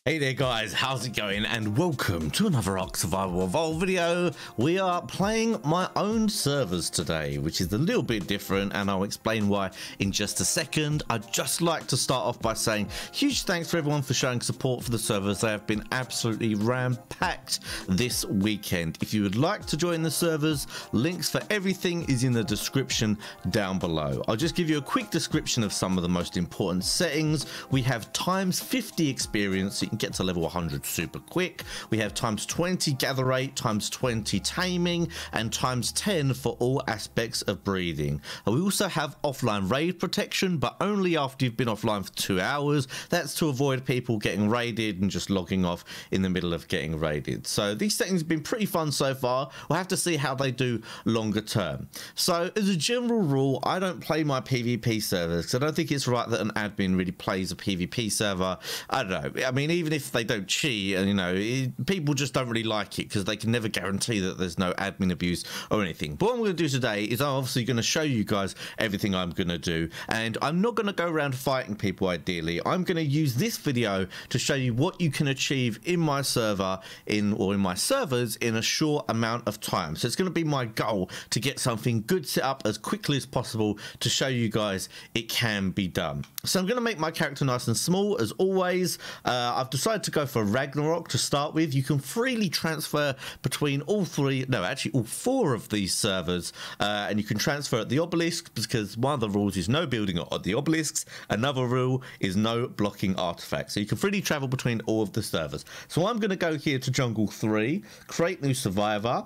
Hey there guys, how's it going, and welcome to another ARK Survival Evolved video. We are playing my own servers today, which is a little bit different, and I'll explain why in just a second. I'd just like to start off by saying huge thanks for everyone for showing support for the servers. They have been absolutely ram-packed this weekend. If you would like to join the servers, links for everything is in the description down below. I'll just give you a quick description of some of the most important settings. We have times 50 experience, so you can get to level 100 super quick. We have times 20 gather rate, times 20 taming, and times 10 for all aspects of breeding. We also have offline raid protection, but only after you've been offline for 2 hours. That's to avoid people getting raided and just logging off in the middle of getting raided. So these settings have been pretty fun so far. We'll have to see how they do longer term. So as a general rule, I don't play my PvP servers because I don't think it's right that an admin really plays a PvP server. I don't know. I mean, even if they don't cheat, and you know, people just don't really like it because they can never guarantee that there's no admin abuse or anything. But what I'm going to do today is I'm obviously going to show you guys everything I'm going to do, and I'm not going to go around fighting people. Ideally, I'm going to use this video to show you what you can achieve in my server in my servers in a short amount of time. So it's going to be my goal to get something good set up as quickly as possible to show you guys it can be done. So I'm going to make my character nice and small as always. I've decided to go for Ragnarok to start with. You can freely transfer between all four of these servers, and you can transfer at the obelisks because one of the rules is no building at the obelisks. Another rule is no blocking artifacts. So you can freely travel between all of the servers. So I'm going to go here to Jungle 3, create new survivor.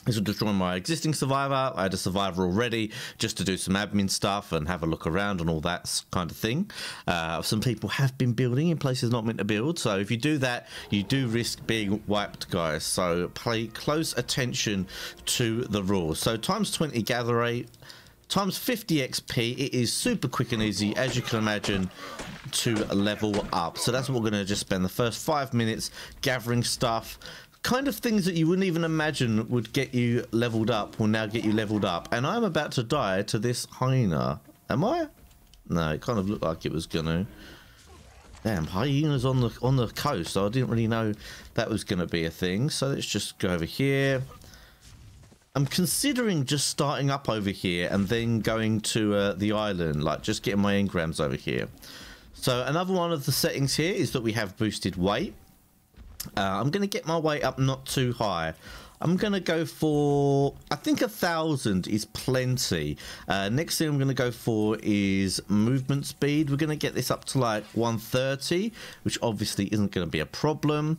This will destroy my existing survivor. I had a survivor already just to do some admin stuff and have a look around and all that kind of thing. Some people have been building in places not meant to build, so if you do that, you do risk being wiped, guys. So pay close attention to the rules. So times 20 gather rate, times 50 XP. It is super quick and easy, as you can imagine, to level up. So that's what we're going to just spend the first 5 minutes gathering stuff. Kind of things that you wouldn't even imagine would get you leveled up will now get you leveled up. And I'm about to die to this hyena. Am I? No, it kind of looked like it was gonna. Damn, hyenas on the coast. So I didn't really know that was gonna be a thing. So let's just go over here. I'm considering just starting up over here and then going to the island, like just getting my engrams over here. So another one of the settings here is that we have boosted weight. I'm going to get my weight up not too high. I'm going to go for, I think 1,000 is plenty. Next thing I'm going to go for is movement speed. We're going to get this up to like 130, which obviously isn't going to be a problem.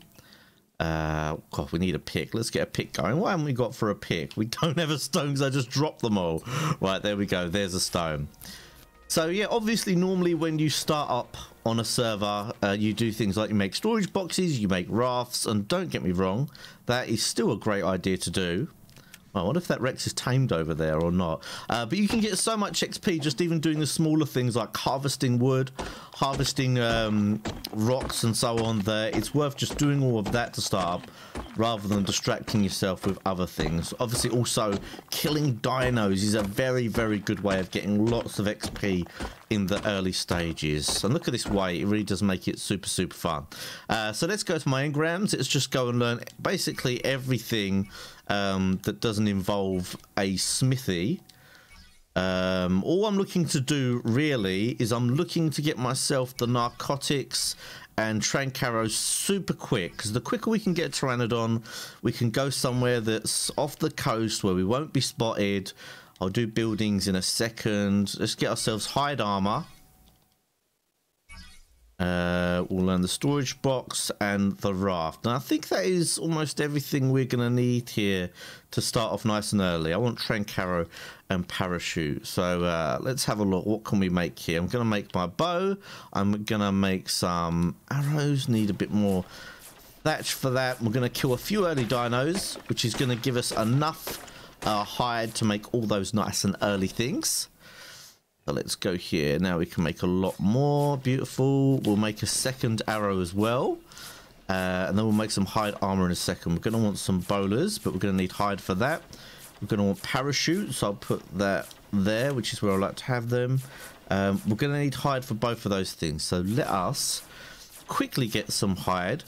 God, we need a pick. Let's get a pick going. What haven't we got for a pick? We don't have a stone because I just dropped them all. Right, there we go. There's a stone. So yeah, obviously normally when you start up on a server, you do things like you make storage boxes, you make rafts, and don't get me wrong, that is still a great idea to do. I wonder if that Rex is tamed over there or not. But you can get so much XP just even doing the smaller things like harvesting wood, harvesting rocks and so on there. It's worth just doing all of that to start up rather than distracting yourself with other things. Obviously also killing dinos is a very, very good way of getting lots of XP in the early stages. And look at this way, it really does make it super, super fun. So let's go to my engrams. Let's just go and learn basically everything that doesn't involve a smithy. All I'm looking to do really is I'm looking to get myself the narcotics and Trank super quick, because the quicker we can get Pteranodon, we can go somewhere that's off the coast where we won't be spotted. I'll do buildings in a second. Let's get ourselves hide armor. We'll learn the storage box and the raft. And I think that is almost everything we're going to need here to start off nice and early. I want Trank Arrow and parachute. So let's have a look. What can we make here? I'm going to make my bow. I'm going to make some arrows. Need a bit more thatch for that. We're going to kill a few early dinos, which is going to give us enough hide to make all those nice and early things. So let's go here. Now we can make a lot more. Beautiful. We'll make a second arrow as well. And then we'll make some hide armor in a second. We're going to want some bowlers, but we're going to need hide for that. We're going to want parachutes. So I'll put that there, which is where I like to have them. We're going to need hide for both of those things. So let us quickly get some hide.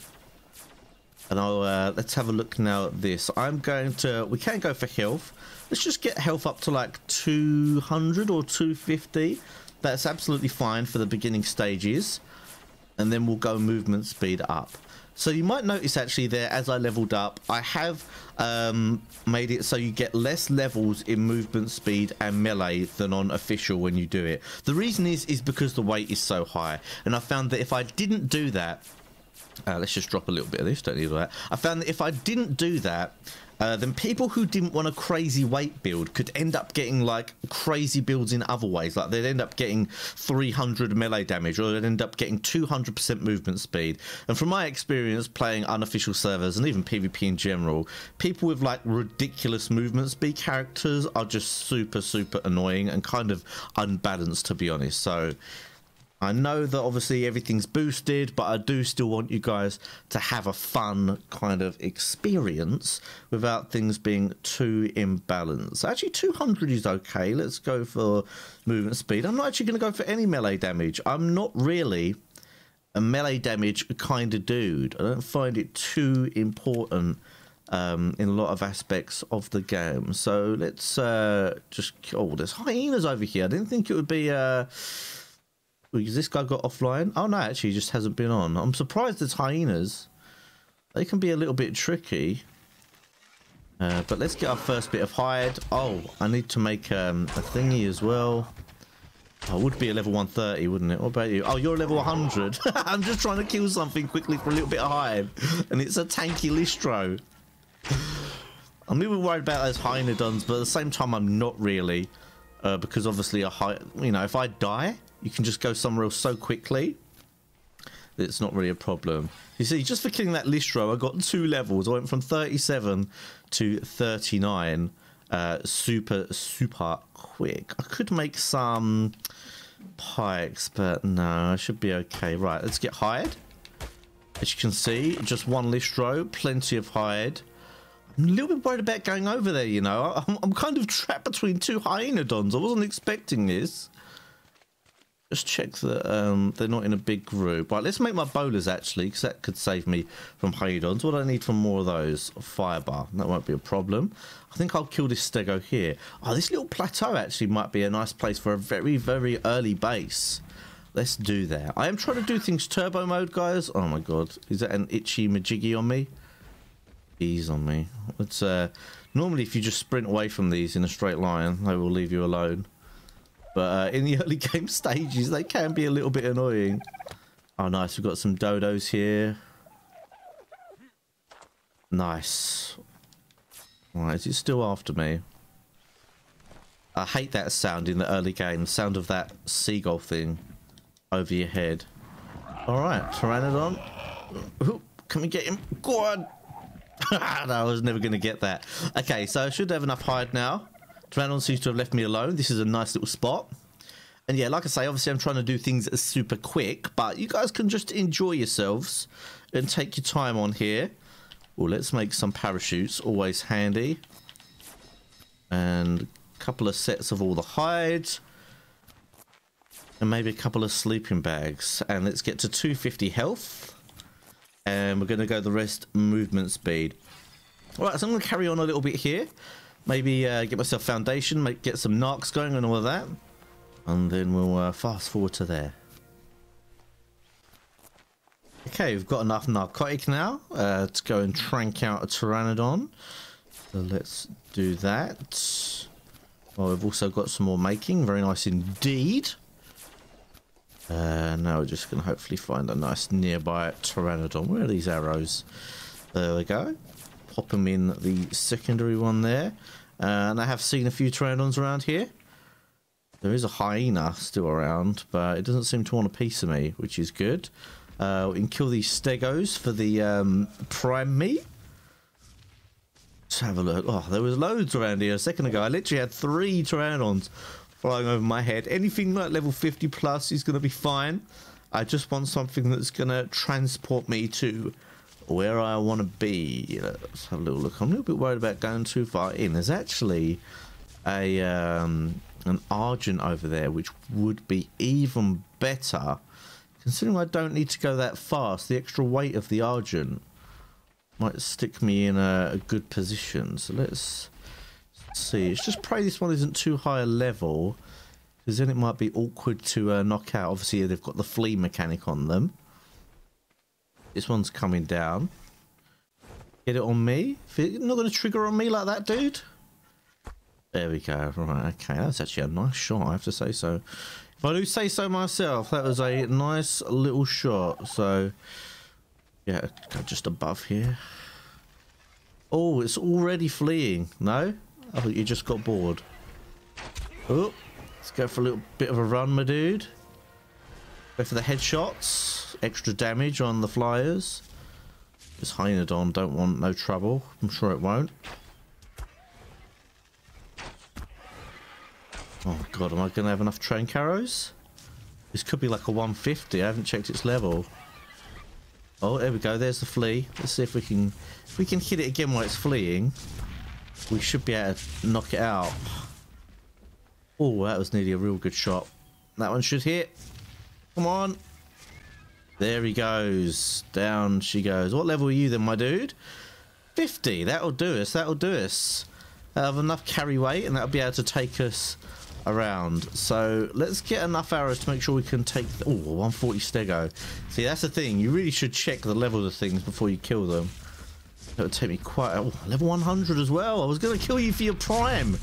And I'll let's have a look now at this. I'm going to, we can go for health. Let's just get health up to like 200 or 250. That's absolutely fine for the beginning stages. And then we'll go movement speed up. So you might notice actually there, as I leveled up, I have made it so you get less levels in movement speed and melee than on official when you do it. The reason is because the weight is so high. And I found that if I didn't do that, let's just drop a little bit of this, don't need all that. I found that if I didn't do that, then people who didn't want a crazy weight build could end up getting like crazy builds in other ways. Like they'd end up getting 300 melee damage, or they'd end up getting 200% movement speed. And from my experience playing unofficial servers and even PvP in general, people with like ridiculous movement speed characters are just super annoying and kind of unbalanced, to be honest. So I know that obviously everything's boosted, but I do still want you guys to have a fun kind of experience without things being too imbalanced. Actually, 200 is okay. Let's go for movement speed. I'm not actually going to go for any melee damage. I'm not really a melee damage kind of dude. I don't find it too important in a lot of aspects of the game. So let's just... Oh, there's hyenas over here. I didn't think it would be... Has this guy got offline? Oh no, actually he just hasn't been on. I'm surprised there's hyenas. They can be a little bit tricky. But let's get our first bit of hide. Oh, I need to make a thingy as well. Oh, it would be a level 130, wouldn't it? What about you? Oh, you're a level 100. I'm just trying to kill something quickly for a little bit of hide. And it's a tanky Listro. I'm a little bit worried about those hyenodons, but at the same time I'm not really. Because obviously, you know, if I die, you can just go somewhere else so quickly. It's not really a problem. You see, just for killing that Listro, I got 2 levels. I went from 37 to 39 super quick. I could make some pikes, but no, I should be okay. Right, let's get hide. As you can see, just 1 Listro, plenty of hide. I'm a little bit worried about going over there, you know. I'm kind of trapped between 2 hyenodons. I wasn't expecting this. Just check that they're not in a big group. Right, let's make my bowlers actually, because that could save me from hyenodons. What do I need for more of those? Firebar. That won't be a problem. I think I'll kill this stego here. Oh, this little plateau actually might be a nice place for a very early base. Let's do that. I am trying to do things turbo mode, guys. Oh my god. Is that an itchy majiggy on me? He's on me. It's normally if you just sprint away from these in a straight line, they will leave you alone. But in the early game stages, they can be a little bit annoying. Oh, nice. We've got some dodos here. Nice. Right, is it still after me? I hate that sound in the early game. The sound of that seagull thing over your head. All right, Pteranodon. Ooh, can we get him? Go on. No, I was never going to get that. Okay, so I should have enough hide now. Pteranodon seems to have left me alone. This is a nice little spot. And yeah, like I say, obviously I'm trying to do things super quick, but you guys can just enjoy yourselves and take your time on here. Well, let's make some parachutes, always handy. And a couple of sets of all the hides. And maybe a couple of sleeping bags. And let's get to 250 health. And we're going to go the rest movement speed. All right, so I'm going to carry on a little bit here. Maybe get myself foundation, get some narcs going and all of that. And then we'll fast forward to there. Okay, we've got enough narcotic now to go and trank out a Pteranodon. So let's do that. Well, we've also got some more making. Very nice indeed. Now we're just going to hopefully find a nice nearby Pteranodon. Where are these arrows? There we go. Pop them in the secondary one there. And I have seen a few Pteranodons around here. There is a hyena still around, but it doesn't seem to want a piece of me, which is good. We can kill these stegos for the prime meat. Let's have a look. Oh, there was loads around here a second ago. I literally had 3 Pteranodons flying over my head. Anything like level 50 plus is going to be fine. I just want something that's going to transport me to where I want to be. Let's have a little look. I'm a little bit worried about going too far in. There's actually a an Argent over there, which would be even better Considering I don't need to go that fast, the extra weight of the Argent might stick me in a good position. So let's see. Let's just pray this one isn't too high a level, because then it might be awkward to knock out. Obviously, they've got the flea mechanic on them. This one's coming down. Get it on me. It's not going to trigger on me like that, dude. There we go. Right, okay. That's actually a nice shot, I have to say so. If I do say so myself, that was a nice little shot. So, yeah, go just above here. Oh, it's already fleeing. No? I thought you just got bored. Oh, let's go for a little bit of a run, my dude. Go for the headshots. Extra damage on the flyers. This Hynodon don't want no trouble. I'm sure it won't. Oh god, am I going to have enough train carrows? This could be like a 150. I haven't checked its level. Oh, there we go. There's the flea. Let's see if we can hit it again while it's fleeing. We should be able to knock it out. Oh, that was nearly a real good shot. That one should hit. Come on. There he goes. Down she goes. What level are you then, my dude? 50. That'll do us. That'll do us. That'll have enough carry weight and that'll be able to take us around. So let's get enough arrows to make sure we can take... Oh, 140 stego. See, that's the thing. You really should check the level of things before you kill them. That would take me quite... Oh, level 100 as well. I was going to kill you for your prime.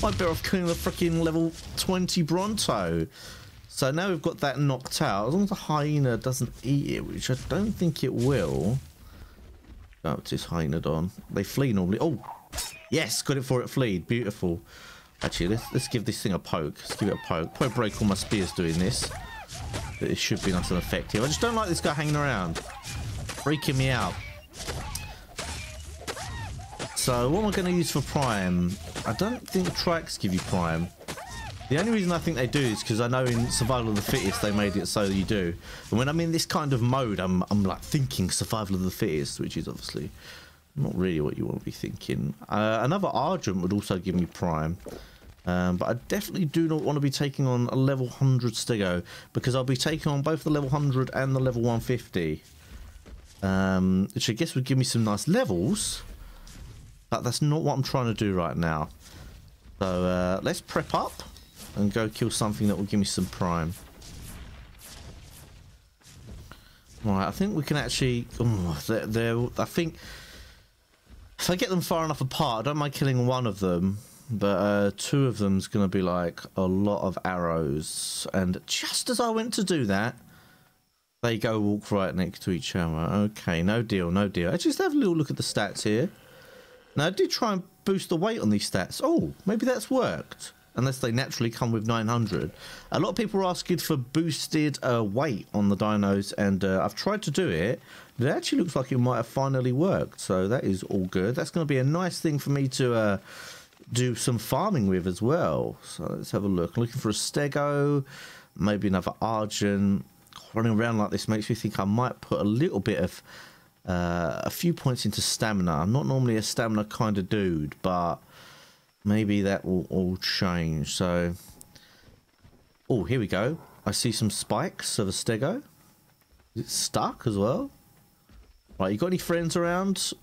I'd better off killing the freaking level 20 Bronto. So now we've got that knocked out. As long as the hyena doesn't eat it, which I don't think it will. Oh, it's this Hynodon. They flee normally. Oh, yes, got it before it fleed. Beautiful. Actually, let's give this thing a poke. Let's give it a poke. Probably break all my spears doing this. But it should be nice and effective. I just don't like this guy hanging around. Freaking me out. So what am I going to use for prime? I don't think tracks give you prime. The only reason I think they do is because I know in Survival of the Fittest they made it so you do. And when I'm in this kind of mode, I'm like thinking Survival of the Fittest, which is obviously not really what you want to be thinking. Another Argent would also give me prime. But I definitely do not want to be taking on a level 100 stego, because I'll be taking on both the level 100 and the level 150. Which I guess would give me some nice levels. But that's not what I'm trying to do right now. So let's prep up and go kill something that will give me some prime. Right, I think we can actually... Oh, I think if I get them far enough apart, I don't mind killing one of them. But two of them's going to be like a lot of arrows. And just as I went to do that, they go walk right next to each other. Okay, no deal, no deal. Let's just have a little look at the stats here. Now, I did try and boost the weight on these stats. Oh, maybe that's worked. Unless they naturally come with 900. A lot of people are asking for boosted weight on the dinos, and I've tried to do it. But it actually looks like it might have finally worked. So that is all good. That's going to be a nice thing for me to do some farming with as well. So let's have a look. I'm looking for a stego, maybe another Argent. Running around like this makes me think I might put a little bit of... a few points into stamina. I'm not normally a stamina kind of dude, but maybe that will all change. So, oh, here we go. I see some spikes of a stego. It's stuck as well. Right, you got any friends around?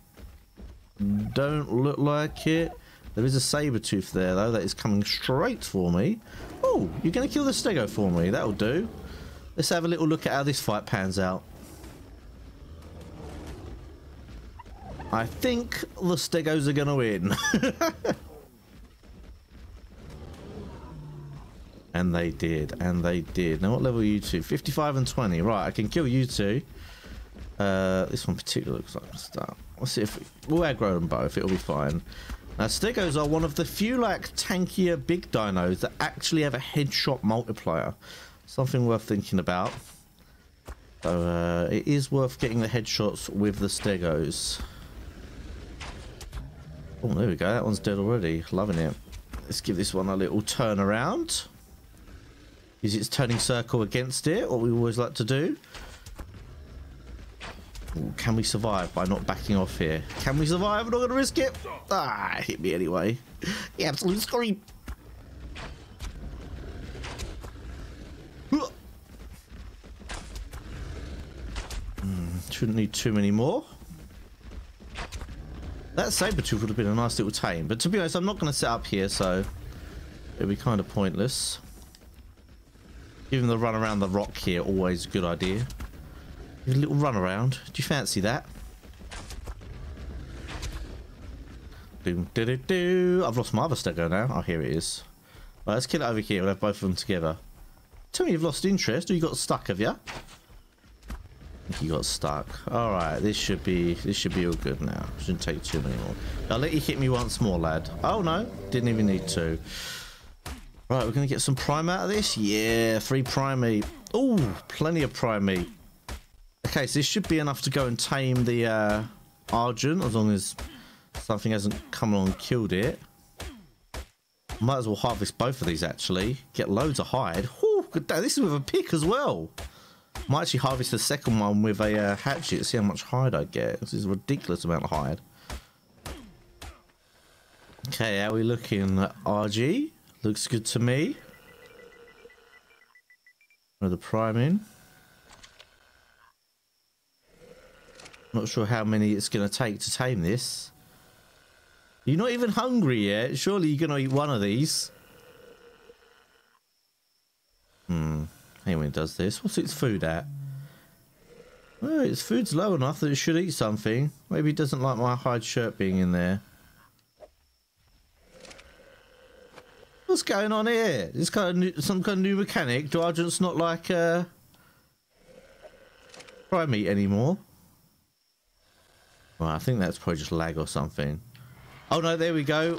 Don't look like it. There is a saber tooth there though that is coming straight for me. Oh, you're gonna kill the stego for me. That'll do. Let's have a little look at how this fight pans out. I think the stegos are going to win. And they did. And they did. Now, what level are you two? 55 and 20. Right, I can kill you two. This one particularly looks like a start. Let's see if... We'll aggro them both. It'll be fine. Now, stegos are one of the few, like, tankier big dinos that actually have a headshot multiplier. Something worth thinking about. So, it is worth getting the headshots with the stegos. Oh, there we go. That one's dead already. Loving it. Let's give this one a little turn around. Use its turning circle against it, what we always like to do. Ooh, can we survive by not backing off here? Can we survive? I'm not going to risk it. Ah, hit me anyway. The absolute scream. Shouldn't need too many more. That saber-tooth would have been a nice little tame, but to be honest, I'm not going to set up here, so it'd be kind of pointless. Giving the run around the rock here, always a good idea. Give a little run around. Do you fancy that? Doom, do, do, do. I've lost my other stego now. Oh, here it is. Right, let's kill it over here. We'll have both of them together. Tell me you've lost interest, or you got stuck, have you? I think you got stuck. Alright, this should be all good now. Shouldn't take too many more. I'll let you hit me once more, lad. Oh no, didn't even need to. Right, we're gonna get some prime out of this. Yeah, 3 primate. Oh, plenty of primate. Okay, so this should be enough to go and tame the Argent, as long as something hasn't come along and killed it. Might as well harvest both of these, actually. Get loads of hide. Whew, good day. This is with a pick as well. Might actually harvest the second one with a hatchet, see how much hide I get. This is a ridiculous amount of hide. Okay, how are we looking? RG? Looks good to me. Another prime in. Not sure how many it's going to take to tame this. You're not even hungry yet. Surely you're going to eat one of these. Hey, when it does this, what's its food at? Well, its food's low enough that it should eat something. Maybe it doesn't like my hide shirt being in there. What's going on here? This kind of new, some kind of new mechanic. Do Argent's not like primate anymore? Well, I think that's probably just lag or something. Oh no, there we go.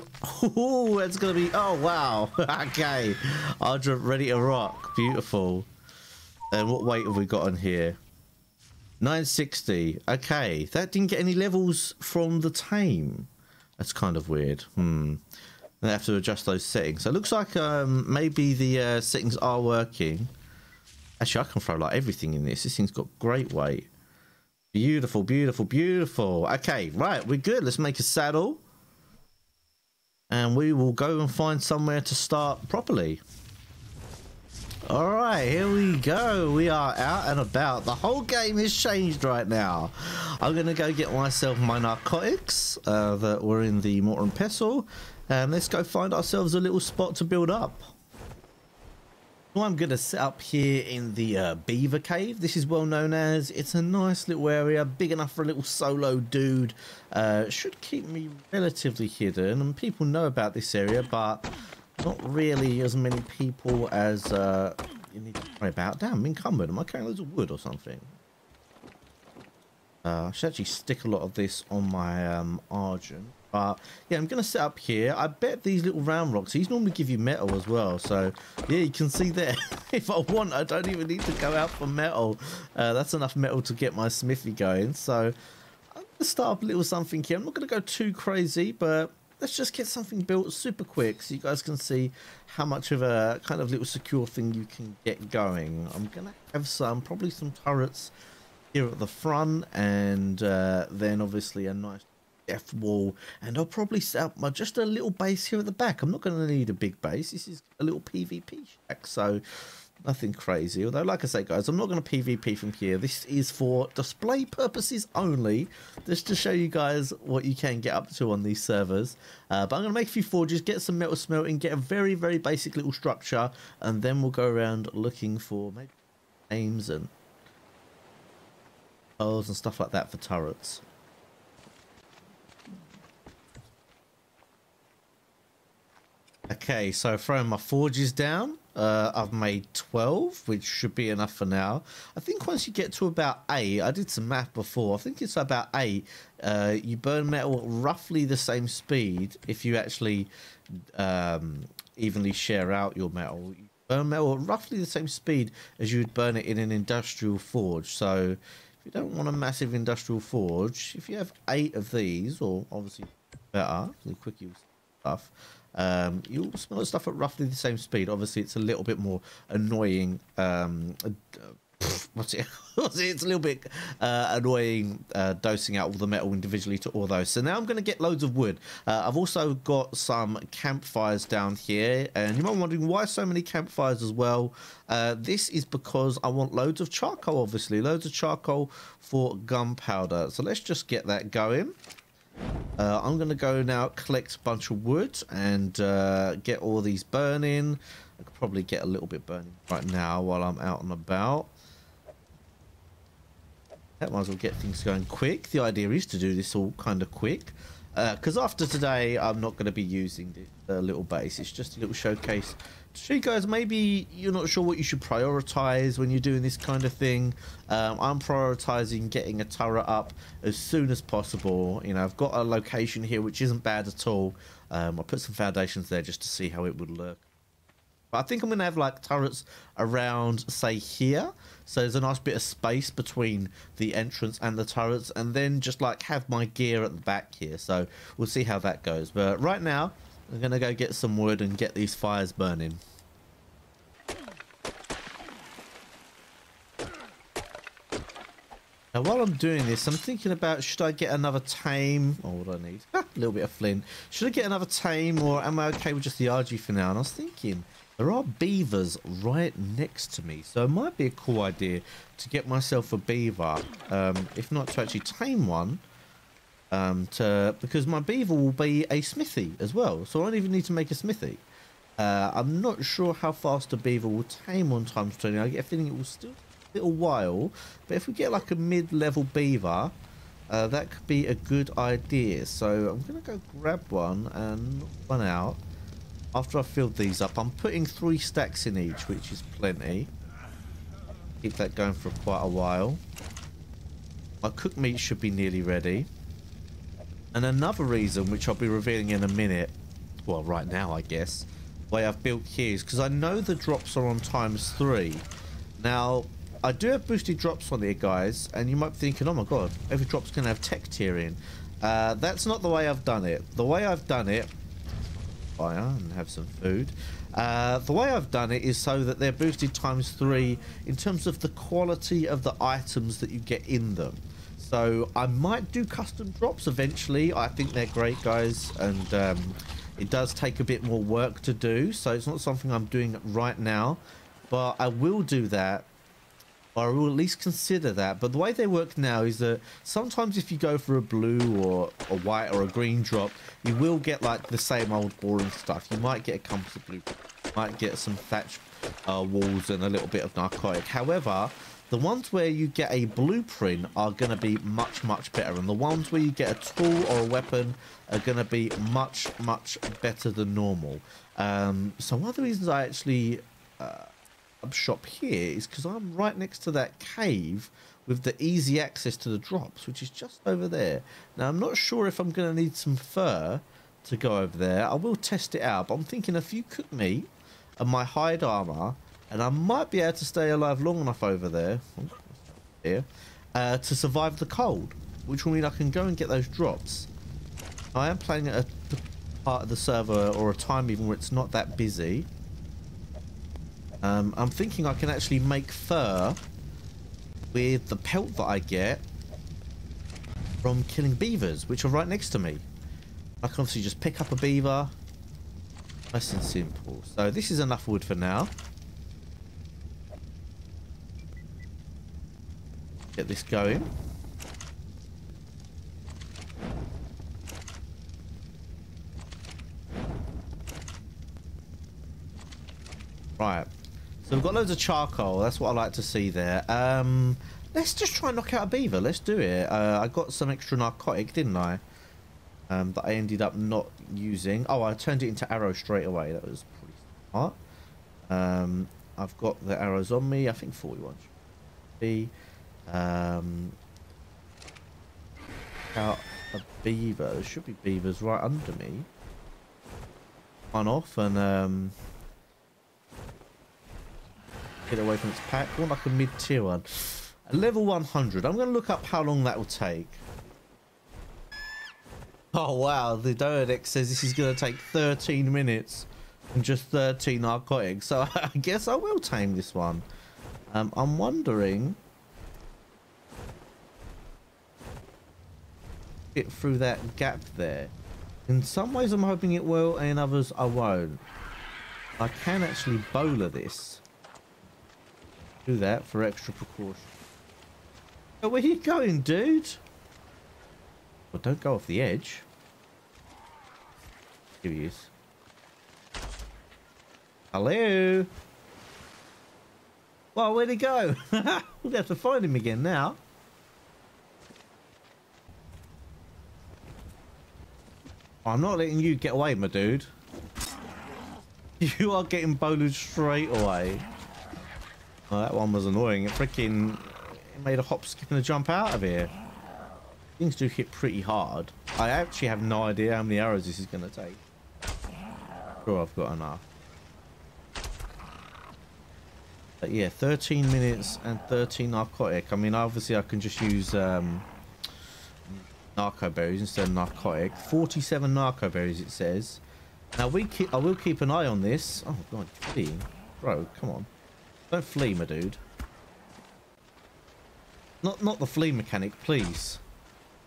Oh, that's gonna be. Oh wow. Okay, Argent ready to rock. Beautiful. And what weight have we got on here? 960. Okay, that didn't get any levels from the tame. That's kind of weird. I have to adjust those settings. So it looks like maybe the settings are working. Actually, I can throw like everything in this. This thing's got great weight. Beautiful, beautiful, beautiful. Okay, right, we're good. Let's make a saddle. And we will go and find somewhere to start properly. Alright, here we go. We are out and about. The whole game has changed right now. I'm going to go get myself my narcotics that were in the mortar and pestle. And let's go find ourselves a little spot to build up. Well, I'm going to set up here in the beaver cave. This is well known as. It's a nice little area, big enough for a little solo dude. Should keep me relatively hidden, and people know about this area, but not really as many people as you need to worry about. Damn, I'm encumbered. Am I carrying loads of wood or something? I should actually stick a lot of this on my Argent. But yeah, I'm going to set up here. I bet these little round rocks, these normally give you metal as well. So yeah, you can see there, if I want, I don't even need to go out for metal. That's enough metal to get my smithy going. So I'm going to start up a little something here. I'm not going to go too crazy, but let's just get something built super quick so you guys can see how much of a kind of little secure thing you can get going. I'm going to have probably some turrets here at the front, and then obviously a nice death wall, and I'll probably set up just a little base here at the back. I'm not going to need a big base. This is a little PvP shack, so nothing crazy. Although, like I say, guys, I'm not going to PvP from here. This is for display purposes only, just to show you guys what you can get up to on these servers. But I'm going to make a few forges, get some metal smelting, get a very, very basic little structure, and then we'll go around looking for maybe aims and pearls and stuff like that for turrets. Okay, so throwing my forges down, I've made 12, which should be enough for now. I think once you get to about 8, I did some math before, I think it's about 8, you burn metal at roughly the same speed if you actually evenly share out your metal. You burn metal at roughly the same speed as you would burn it in an industrial forge. So if you don't want a massive industrial forge, if you have 8 of these, or obviously better, the quick use stuff, you'll smell stuff at roughly the same speed. Obviously it's a little bit more annoying what's it? It's a little bit annoying dosing out all the metal individually to all those. So now I'm going to get loads of wood. I've also got some campfires down here, and you might be wondering why so many campfires as well. This is because I want loads of charcoal, obviously, loads of charcoal for gunpowder. So let's just get that going. I'm going to go now collect a bunch of wood and get all these burning. I could probably get a little bit burning right now while I'm out and about. That might as well get things going quick. The idea is to do this all kind of quick, because after today I'm not going to be using the little base. It's just a little showcase to show you guys maybe you're not sure what you should prioritize when you're doing this kind of thing. I'm prioritizing getting a turret up as soon as possible. You know, I've got a location here which isn't bad at all. I put some foundations there just to see how it would look. But I think I'm going to have like turrets around, say, here. So there's a nice bit of space between the entrance and the turrets. And then just like have my gear at the back here. So we'll see how that goes. But right now, I'm going to go get some wood and get these fires burning. Now, while I'm doing this, I'm thinking about, should I get another tame? Oh, what do I need? A little bit of flint. Should I get another tame, or am I okay with just the RG for now? And I was thinking, there are beavers right next to me, so it might be a cool idea to get myself a beaver, if not to actually tame one, because my beaver will be a smithy as well, so I don't even need to make a smithy. I'm not sure how fast a beaver will tame on times 20. I get a feeling it will still take a little while, but if we get like a mid-level beaver, that could be a good idea. So I'm going to go grab one and knock one out. After I've filled these up, I'm putting 3 stacks in each, which is plenty. Keep that going for quite a while. My cooked meat should be nearly ready. And another reason, which I'll be revealing in a minute, well, right now, I guess, the way I've built here is because I know the drops are on ×3. Now, I do have boosted drops on here, guys, and you might be thinking, oh my god, every drop's going to have tech tier in. That's not the way I've done it. The way I've done it, fire and have some food. The way I've done it is so that they're boosted ×3 in terms of the quality of the items that you get in them. So I might do custom drops eventually. I think they're great, guys, and it does take a bit more work to do, so it's not something I'm doing right now, but I will do that, or I will at least consider that. But the way they work now is that sometimes if you go for a blue or a white or a green drop, you will get like the same old boring stuff. You might get a compass of blue, you might get some thatch walls and a little bit of narcotic. However, the ones where you get a blueprint are going to be much, much better. And the ones where you get a tool or a weapon are going to be much, much better than normal. So one of the reasons I actually shop here is because I'm right next to that cave with the easy access to the drops, which is just over there. Now, I'm not sure if I'm going to need some fur to go over there. I will test it out, but I'm thinking if you cook meat and my hide armor, and I might be able to stay alive long enough over there here to survive the cold, which will mean I can go and get those drops. I am playing at a part of the server or a time even where it's not that busy. I'm thinking I can actually make fur with the pelt that I get from killing beavers, which are right next to me. I can obviously just pick up a beaver. Nice and simple. So this is enough wood for now. Get this going. Right. So we've got loads of charcoal. That's what I like to see there. Let's just try and knock out a beaver. Let's do it. I got some extra narcotic, didn't I? That I ended up not using. Oh, I turned it into arrows straight away. That was pretty smart. I've got the arrows on me. I think 41 should be. Out a beaver. There should be beavers right under me. One off and get away from its pack. One like a mid-tier one. Level 100. I'm going to look up how long that will take. Oh wow, the Doedex says this is going to take 13 minutes and just 13 narcotics. So I guess I will tame this one. I'm wondering it through that gap there. In some ways I'm hoping it will, and in others I won't. I can actually bowler this. Do that for extra precaution. Oh, where are you going, dude? Well, don't go off the edge. Here he is. Hello? Well, where'd he go? We'll have to find him again now. I'm not letting you get away, my dude. You are getting bowled straight away. Oh, that one was annoying. It made a hop, skip, and a jump out of here. Things do hit pretty hard. I actually have no idea how many arrows this is going to take. Sure, I've got enough. But yeah, 13 minutes and 13 narcotic. I mean, obviously I can just use narco berries instead of narcotic. 47 narco berries, it says. Now I will keep an eye on this. Oh god, fleeing, bro, come on, don't flee, my dude. Not the flea mechanic, please.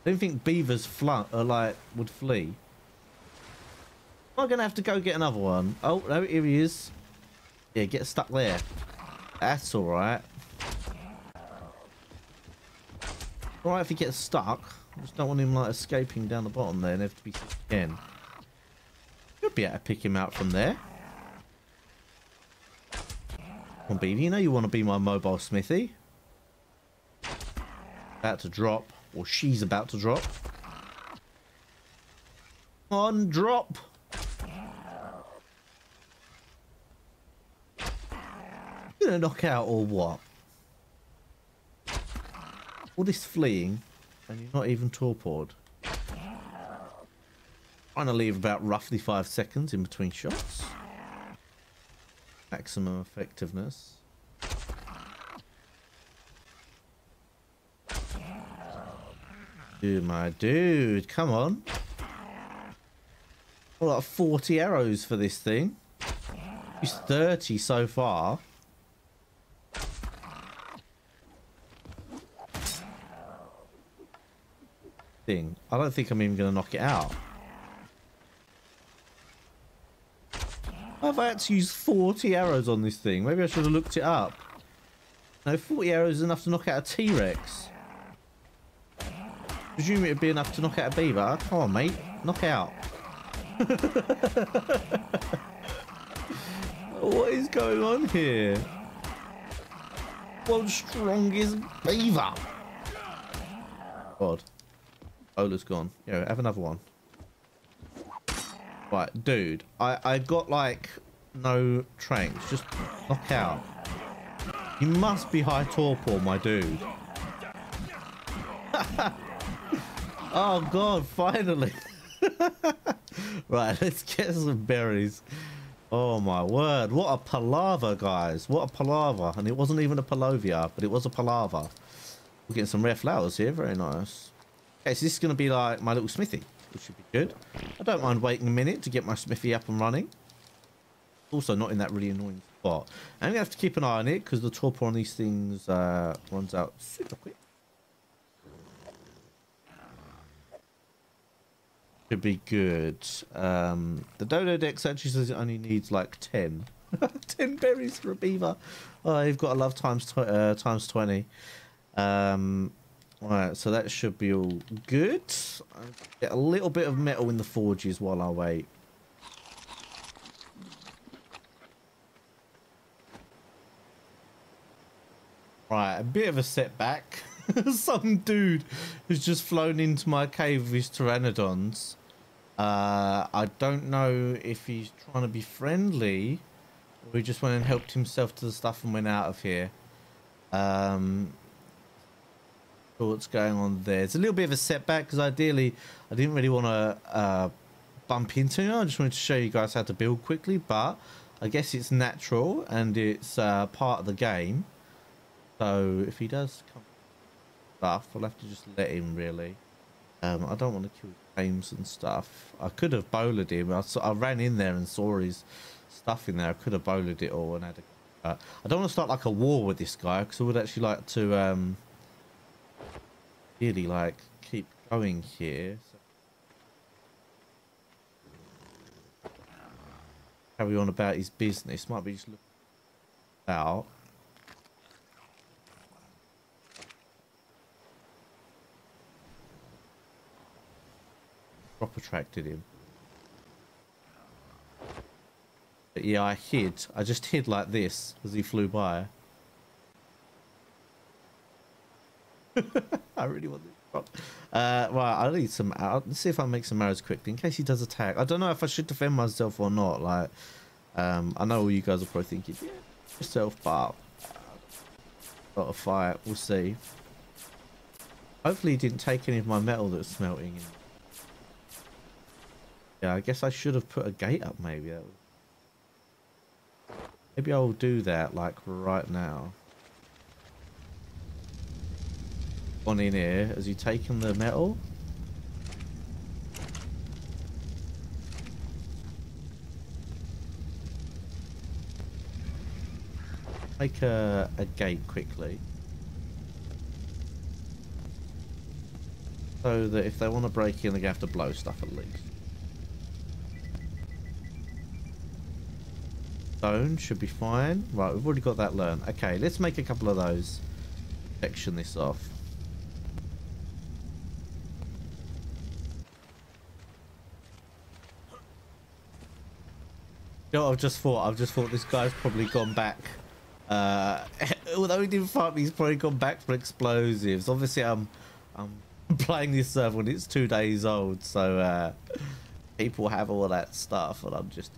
I don't think beavers would flee. Am I gonna have to go get another one? Oh no, here he is. Yeah, get stuck there. That's all right. All right if he gets stuck. I just don't want him like escaping down the bottom there and have to be sick again. Should be able to pick him out from there. Come on, Beaver, you know you want to be my mobile smithy. About to drop, or she's about to drop. Come on, drop. You gonna knock out or what? All this fleeing, and you're not even torpored. Trying to leave about roughly 5 seconds in between shots. Maximum effectiveness. Dude, my dude, come on. Well, like 40 arrows for this thing. He's 30 so far. I don't think I'm even going to knock it out. I've had to use 40 arrows on this thing. Maybe I should have looked it up. No, 40 arrows is enough to knock out a T-Rex. Presume it would be enough to knock out a beaver. Come on, mate. Knock out. What is going on here? World's strongest beaver. God. Ola's gone. Yeah, have another one. Right, dude. I've got like no tranks. Just knock out. You must be high torpor, my dude. Oh god, finally. Right, let's get some berries. Oh my word, what a palaver, guys. What a palaver. And it wasn't even a palovia, but it was a palaver. We're getting some rare flowers here, very nice. Okay, so this is going to be like my little smithy, which should be good. I don't mind waiting a minute to get my smithy up and running. Also not in that really annoying spot. I'm going to have to keep an eye on it because the torpor on these things runs out super quick. Should be good. The Dodo Dex actually says it only needs like 10. 10 berries for a beaver. Oh, you've got to love times 20. Right, so that should be all good. I'll get a little bit of metal in the forges while I wait. Right, a bit of a setback. Some dude who's just flown into my cave with his pteranodons. I don't know if he's trying to be friendly or he just went and helped himself to the stuff and went out of here. What's going on there? It's a little bit of a setback because ideally I didn't really want to bump into him. I just wanted to show you guys how to build quickly, but I guess it's natural and it's part of the game. So if he does come stuff, I'll have to just let him, really. I don't want to kill games and stuff. I could have bowled him. I ran in there and saw his stuff in there. I could have bowled it all and had a I don't want to start like a war with this guy because I would actually like to really like keep going here. So carry on about his business. Might be just looking out. Crop attracted him. But yeah, I just hid like this as he flew by. I really want this crop. Right, I need some. Let's see if I make some arrows quickly in case he does attack. I don't know if I should defend myself or not. Like, I know all you guys are probably thinking, yeah, yourself, but got a fight. We'll see. Hopefully, he didn't take any of my metal that's smelting. Yeah, I guess I should have put a gate up. Maybe that would... Maybe I'll do that like right now. On in here, has he taken the metal? Make a gate quickly. So that if they want to break in, they have to blow stuff at least. Stone should be fine. Right, we've already got that learned. Okay, let's make a couple of those. Section this off. You know what I've just thought this guy's probably gone back. Although he didn't fight me, he's probably gone back for explosives. Obviously, I'm playing this server when it's 2 days old, so people have all that stuff, and I'm just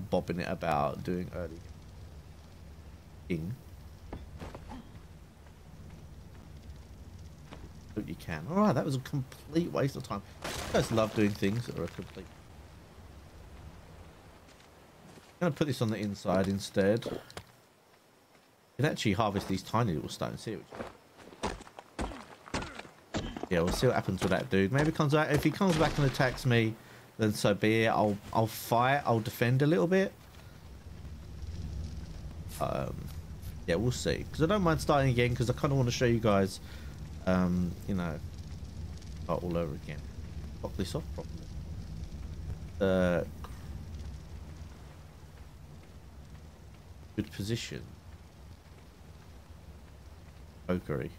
bobbing it about, doing early thing. Hope you can. All right, that was a complete waste of time. You guys love doing things that are a complete. I'm gonna put this on the inside instead. You can actually harvest these tiny little stones here. Yeah, we'll see what happens with that dude. Maybe comes back. If he comes back and attacks me, then so be it. I'll fight. I'll defend a little bit. Yeah, we'll see. Because I don't mind starting again. Because I kind of want to show you guys, you know, start all over again. Pop this off properly. Good position. Pokery.